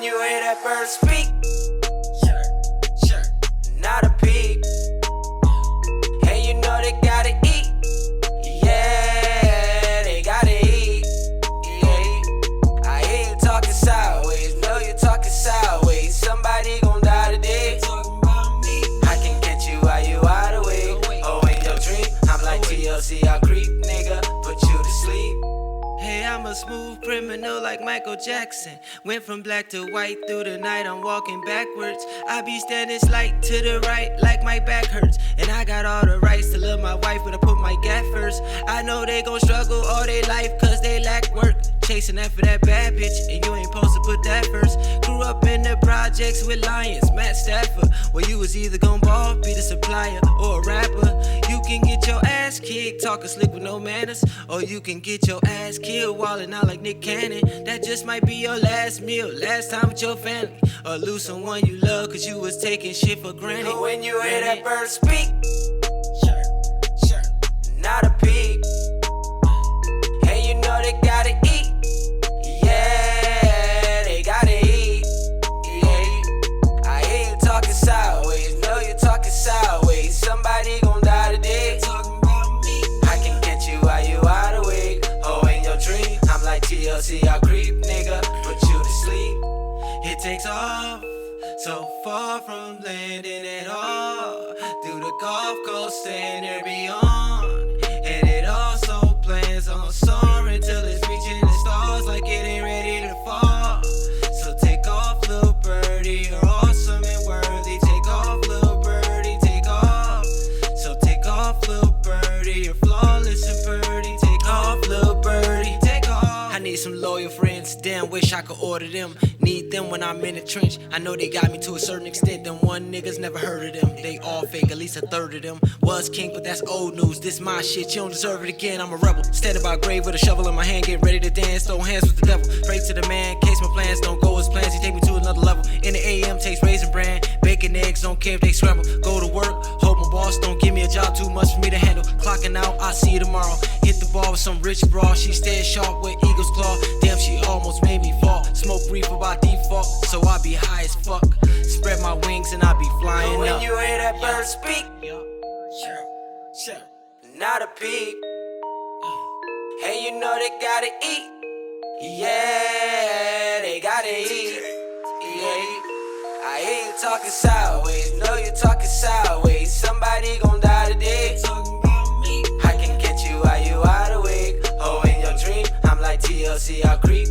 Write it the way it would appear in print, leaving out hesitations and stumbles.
you hear that bird speak, not a peep. And you know they gotta eat, yeah, they gotta eat, yeah. I hear you talking sideways, know you talking sideways. Somebody gon' die today. I can catch you while you wide awake. Oh, in your dream, I'm like TLC, I creep, nigga, put you to sleep. Hey, I'm a smooth criminal like Michael Jackson. Went from black to white through the night, I'm walking backwards. I be standing slight to the right like my back hurts. And I got all the rights to love my wife when I put my gat first. I know they gon' struggle all their life cause they lack work. Chasing after that bad bitch, and you ain't supposed to put that first. Grew up in the projects with lions, Matt Stafford. Where you was either gon' ball, be the supplier, or a rapper. You can get your ass kicked, talking slick with no manners. Or you can get your ass killed, wildin' out like Nick Cannon. That just might be your last meal, last time with your family. Or lose someone you love cause you was taking shit for granted. When you hear that bird speak, not a peep. And you know they gotta eat, yeah, they gotta eat, yeah. I hear you talking sideways, know you talking sideways. Somebody gon' die today. I can catch you while you wide awake. Oh, in your dream, I'm like TLC, I creep, nigga, put you to sleep. It takes off, so far from landing at all. Through the Gulf Coast and there beyond. And it also plans on soaring till it's reaching the stars like it ain't ready to fall. So take off, little birdie, you're awesome and worthy. Take off, little birdie, take off. So take off, little birdie, you're flawless and birdie. Take off, little birdie, take off. I need some loyal friends, damn wish I could order them. Need them when I'm in the trench. I know they got me to a certain extent. Them one niggas never heard of them. They all fake, at least a third of them. Was king, but that's old news. This my shit, you don't deserve it again. I'm a rebel, standing by a grave with a shovel in my hand, getting ready to dance. Throw hands with the devil. Pray to the man, case my plans don't go as plans. He take me to another level. In the AM, takes raisin bran, bacon eggs, don't care if they scramble. Go to work, hope my boss don't give me a job too much for me to handle. Clocking out, I'll see you tomorrow. Hit the ball with some rich bra. She stays sharp with eagle's claw. Damn, she almost made me fall. Smoke brief about default, so I be high as fuck. Spread my wings and I be flying when up. When you hear that bird speak, not a peep. And you know they gotta eat, yeah, they gotta eat, yeah. I hear you talking sideways, know you talking sideways. Somebody gon' die today. I can catch you while you wide awake. Oh, in your dream, I'm like TLC, I creep,